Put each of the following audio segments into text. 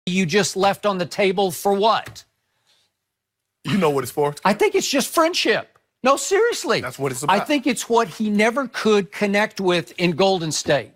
you just left on the table for what? You know what it's for? I think it's just friendship. No, seriously. That's what it's about. I think it's what he never could connect with in Golden State.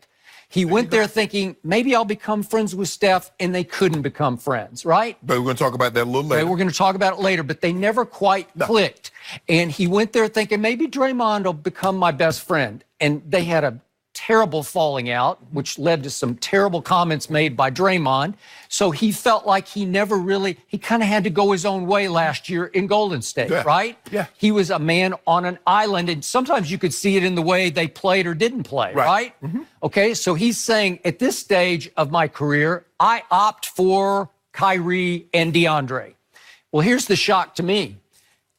He went there thinking, maybe I'll become friends with Steph, and they couldn't become friends, right? But we're going to talk about that a little later. We're going to talk about it later, but they never quite clicked. And he went there thinking, maybe Draymond will become my best friend. And they had a terrible falling out, which led to some terrible comments made by Draymond. So he felt like he never really, he kind of had to go his own way last year in Golden State, right? Yeah. He was a man on an island, and sometimes you could see it in the way they played or didn't play, right? Okay, so he's saying, at this stage of my career, I opt for Kyrie and DeAndre. Well, here's the shock to me.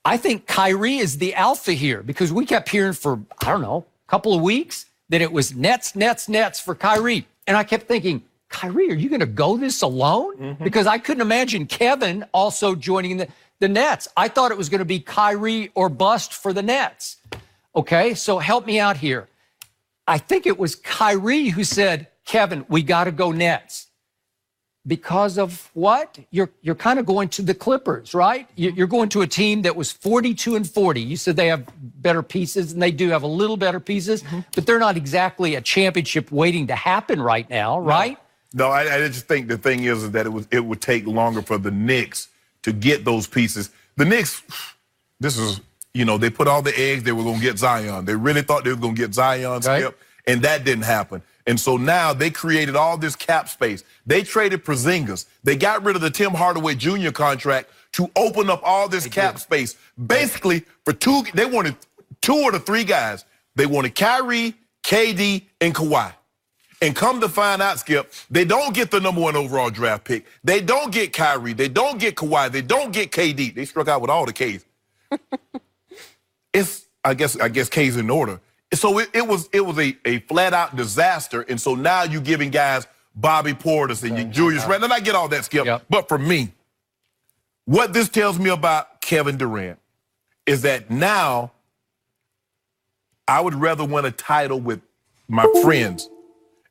I think Kyrie is the alpha here, because we kept hearing for, I don't know, a couple of weeks that it was Nets for Kyrie. And I kept thinking, Kyrie, are you going to go this alone? Because I couldn't imagine Kevin also joining the Nets. I thought it was going to be Kyrie or bust for the Nets. Okay, so help me out here. I think it was Kyrie who said, Kevin, we got to go Nets. Because of what? You're kind of going to the Clippers, right? You're going to a team that was 42-40. You said they have better pieces, and they do have a little better pieces, but they're not exactly a championship waiting to happen right now, right? No, I just think the thing is that it would take longer for the Knicks to get those pieces. The Knicks, this is, they put all the eggs, they were going to get Zion. They really thought they were going to get Zion, Skip, and that didn't happen. And so now they created all this cap space. They traded Porzingis. They got rid of the Tim Hardaway Jr. contract to open up all this cap space. Basically, they wanted 2 or 3 guys. They wanted Kyrie, KD, and Kawhi. And come to find out, Skip, they don't get the #1 overall draft pick. They don't get Kyrie. They don't get Kawhi. They don't get KD. They struck out with all the Ks. I guess K's in order. So it was a flat-out disaster, and so now you're giving guys Bobby Portis and Julius Randle, and I get all that, Skip. But for me, what this tells me about Kevin Durant is that now I would rather win a title with my friends,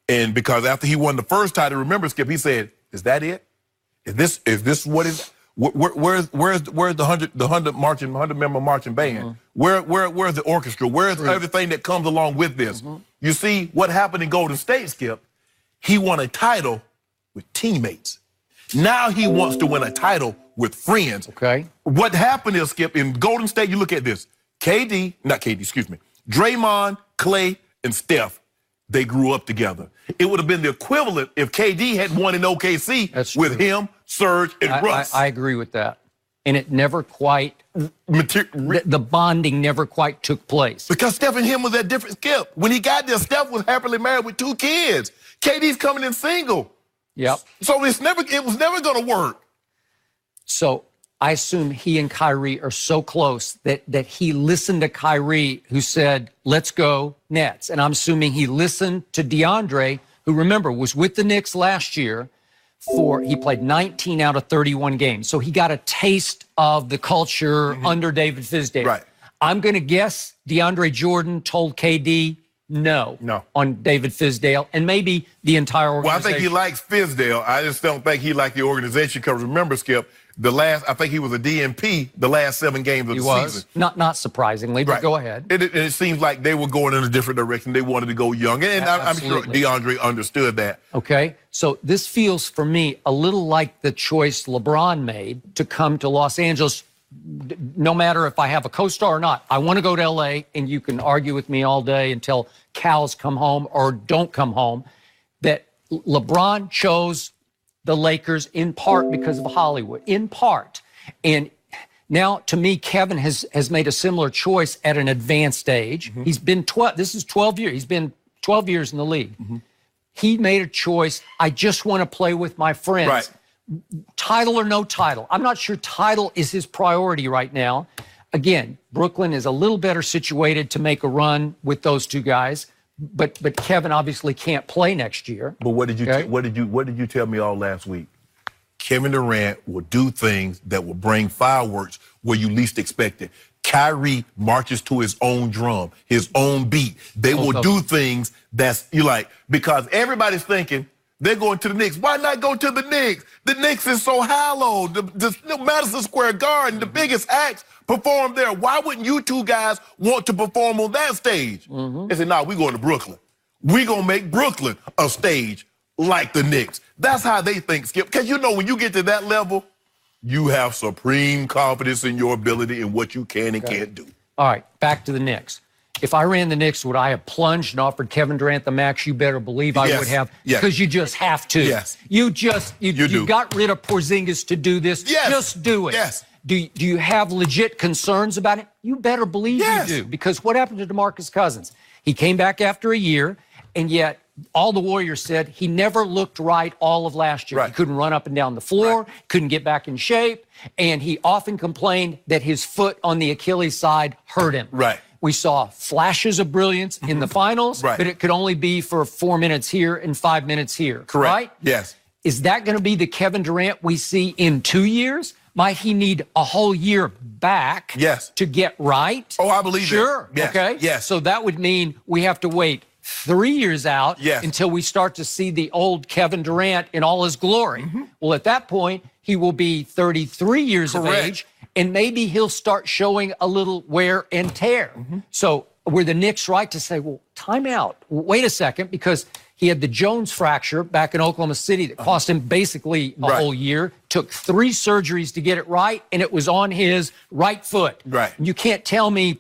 and because after he won the first title, remember, Skip, he said, "Is that it? Is this what is?" Where's the 100 member marching band? Where's the orchestra? Where's everything that comes along with this? You see what happened in Golden State, Skip? He won a title with teammates. Now he wants to win a title with friends. Okay. What happened is, Skip, in Golden State, you look at this. Draymond, Clay, and Steph, they grew up together. It would have been the equivalent if KD had won in OKC with him, Serge, and Russ. I agree with that. And it never quite, the bonding never quite took place. Because Steph and him was that different, Skip. When he got there, Steph was happily married with 2 kids. KD's coming in single. Yep. So it was never going to work. So I assume he and Kyrie are so close that he listened to Kyrie, who said, let's go Nets. And I'm assuming he listened to DeAndre, who, remember, was with the Knicks last year. He played 19 out of 31 games. So he got a taste of the culture under David Fizdale. Right. I'm going to guess DeAndre Jordan told KD no on David Fizdale, and maybe the entire organization. Well, I think he likes Fizdale. I just don't think he liked the organization, because remember, Skip, I think he was a DNP the last 7 games of the season. Not surprisingly, but go ahead. It seems like they were going in a different direction. They wanted to go young, and I'm sure DeAndre understood that. Okay, so this feels for me a little like the choice LeBron made to come to Los Angeles. No matter if I have a co-star or not, I want to go to LA, and you can argue with me all day until cows come home or don't come home, that LeBron chose the Lakers in part because of Hollywood, in part. And now, to me, Kevin has made a similar choice at an advanced age. He's been 12 years. He's been 12 years in the league. He made a choice. I just want to play with my friends. Right. Title or no title. I'm not sure title is his priority right now. Again, Brooklyn is a little better situated to make a run with those 2 guys. But Kevin obviously can't play next year. But what did you tell me all last week? Kevin Durant will do things that will bring fireworks where you least expect it. Kyrie marches to his own drum, his own beat. They will do things because everybody's thinking They're going to the Knicks. Why not go to the Knicks? The Knicks is so hallowed. The Madison Square Garden, the biggest acts perform there. Why wouldn't you two guys want to perform on that stage? They said, nah, we're going to Brooklyn. We're going to make Brooklyn a stage like the Knicks. That's how they think, Skip. Because you know when you get to that level, you have supreme confidence in your ability and what you can and can't do. All right, back to the Knicks. If I ran the Knicks, would I have plunged and offered Kevin Durant the max? You better believe I would have, because you just have to. You got rid of Porzingis to do this. Just do it. Do you have legit concerns about it? You better believe you do, because what happened to DeMarcus Cousins? He came back after a year, and yet all the Warriors said he never looked right all of last year. He couldn't run up and down the floor, couldn't get back in shape, and he often complained that his foot on the Achilles side hurt him. We saw flashes of brilliance in the finals, but it could only be for 4 minutes here and 5 minutes here. Right? Is that going to be the Kevin Durant we see in 2 years? Might he need a whole year back to get right? Oh, I believe it. Okay. So that would mean we have to wait 3 years out until we start to see the old Kevin Durant in all his glory. Well, at that point, he will be 33 years of age, and maybe he'll start showing a little wear and tear. So were the Knicks right to say, well, time out, wait a second, because he had the Jones fracture back in Oklahoma City that cost him basically a whole year, took 3 surgeries to get it right, and it was on his right foot. You can't tell me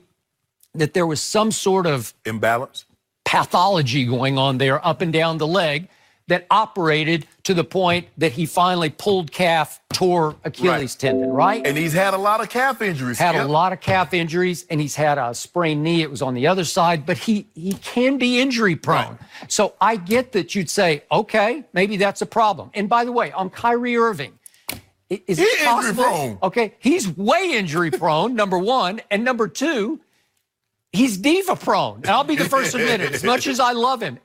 that there was some sort of imbalance, pathology going on there up and down the leg that operated to the point that he finally pulled calf, tore Achilles tendon, right? And he's had a lot of calf injuries. Had a lot of calf injuries, and he's had a sprained knee. It was on the other side, but he can be injury prone. So I get that you'd say, okay, maybe that's a problem. And by the way, on Kyrie Irving, is it possible? Injury prone. Okay, he's way injury prone, number one. And number two, he's diva prone. And I'll be the first to admit it. As much as I love him,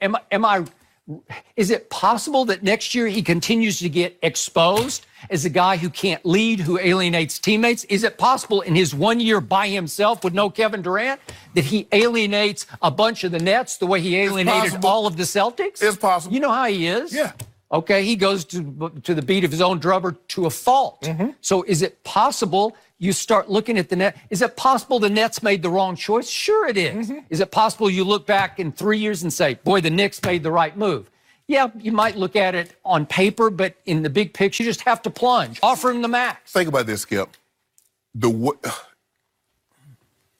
is it possible that next year he continues to get exposed as a guy who can't lead, who alienates teammates? Is it possible in his 1 year by himself with no Kevin Durant that he alienates a bunch of the Nets the way he alienated all of the Celtics? It's possible. You know how he is? Okay, he goes to the beat of his own drummer to a fault. So is it possible you start looking at the net? Is it possible the Nets made the wrong choice? Sure it is. Is it possible you look back in 3 years and say, boy, the Knicks made the right move? Yeah, you might look at it on paper, but in the big picture, you just have to plunge. Offer him the max. Think about this, Skip.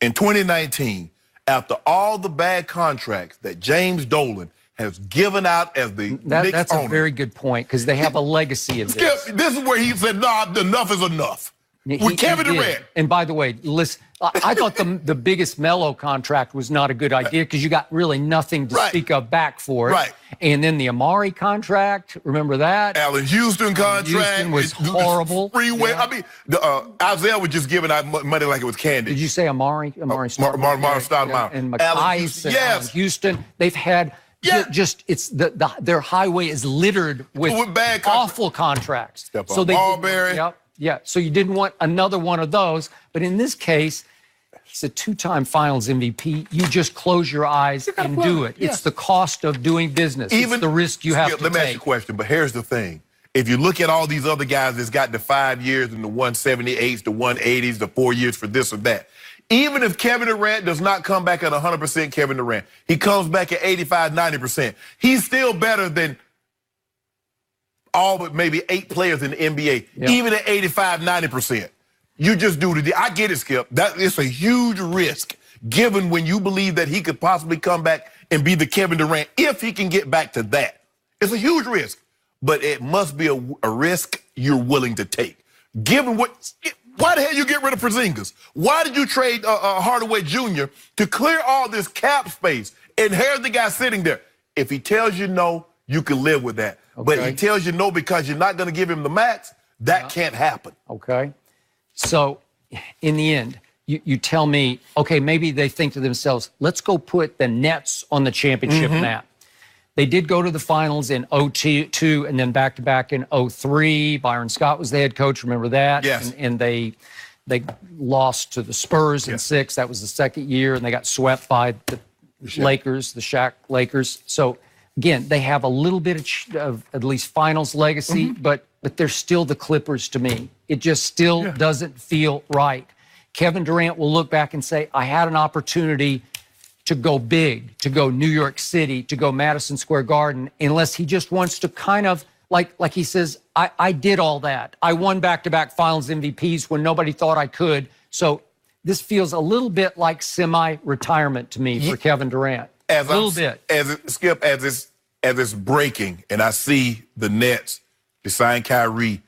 In 2019, after all the bad contracts that James Dolan has given out as the Knicks That's owner. A very good point, because they have a legacy of this. Skip, this is where he said, nah, enough is enough. With Kevin Durant. And by the way, listen, I thought the biggest Melo contract was not a good idea, because you got really nothing to speak of back for it. And then the Amari contract, remember that? Allen Houston contract. Houston was horrible. Freeway. I mean, Isaiah was just giving out money like it was candy. Did you say Amari? Amari Stoudemire. And McIce and Houston. They've had... their highway is littered with bad awful contracts. So they Marbury. So you didn't want another one of those. But in this case, he's a 2-time Finals MVP. You just close your eyes and do it. It's the cost of doing business. It's the risk you have to take. Let me ask you a question, but here's the thing. If you look at all these other guys that's got the 5 years and the 178s, the 180s, the 4 years for this or that, even if Kevin Durant does not come back at 100% Kevin Durant, he comes back at 85, 90%, he's still better than all but maybe 8 players in the NBA, even at 85, 90%. You just do the I get it, Skip. It's a huge risk, given when you believe that he could possibly come back and be the Kevin Durant, if he can get back to that. It's a huge risk, but it must be a risk you're willing to take. Given why the hell you get rid of Porzingis? Why did you trade Hardaway Jr. to clear all this cap space? And here's the guy sitting there. If he tells you no, you can live with that. But he tells you no because you're not going to give him the max, that can't happen. Okay. So in the end, you tell me, okay, maybe they think to themselves, let's go put the Nets on the championship map. They did go to the finals in 2002 and then back-to-back in 2003. Byron Scott was the head coach, remember that? Yes. And they lost to the Spurs in 6. That was the second year, and they got swept by the Lakers, the Shaq Lakers. So again, they have a little bit of at least finals legacy, but they're still the Clippers to me. It just still doesn't feel right. Kevin Durant will look back and say, I had an opportunity to go big, to go New York City, to go Madison Square Garden, unless he just wants to kind of, like he says, I did all that. I won back-to-back finals MVPs when nobody thought I could. So this feels a little bit like semi-retirement to me for Kevin Durant. A little bit. Skip, as it's breaking, and I see the Nets, they sign Kyrie,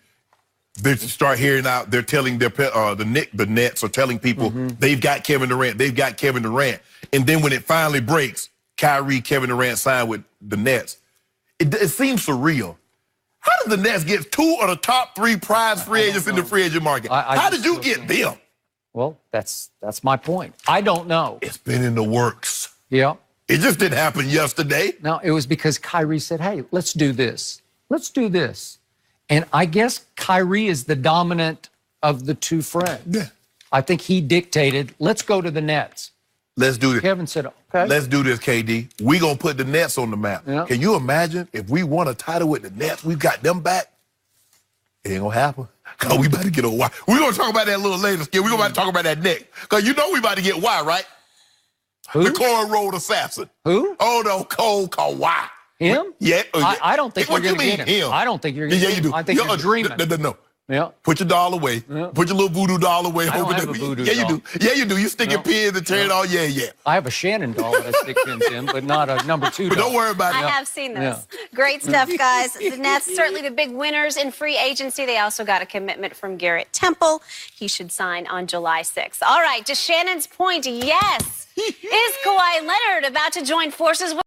they start hearing out, they're telling the Nets are telling people they've got Kevin Durant, they've got Kevin Durant. And then when it finally breaks, Kyrie, Kevin Durant signed with the Nets. It seems surreal. How did the Nets get 2 of the top 3 prize free agents in the free agent market? How did you get them? Well, that's my point. I don't know. It's been in the works. Yeah. It just didn't happen yesterday. No, it was because Kyrie said, hey, let's do this. Let's do this. And I guess Kyrie is the dominant of the two friends. Yeah. I think he dictated, let's go to the Nets. Let's do this. Kevin said, okay. Let's do this, KD. We're going to put the Nets on the map. Yeah. Can you imagine if we won a title with the Nets, we've got them back? It ain't going to happen. Because we about to get a why. We're going to talk about that a little later, Skip. We're going to talk about that Nick. Because you know we about to get why, right? Who? The cornroad assassin. Who? Oh, no, Cole Kawhi. Him? Yeah. I don't think you're going to get him. I don't think you're going to get him. I think you're dreaming. No. Yeah. Put your doll away. Yeah. Put your little voodoo doll away. I don't have a voodoo doll. You do. Yeah, you do. You stick your pins and tear it all. Yeah. I have a Shannon doll that I stick pins in, but not a number 2 doll. But don't worry about it. I have seen those. Great stuff, guys. The Nets, certainly the big winners in free agency. They also got a commitment from Garrett Temple. He should sign on July 6th. All right, to Shannon's point, yes. Is Kawhi Leonard about to join forces with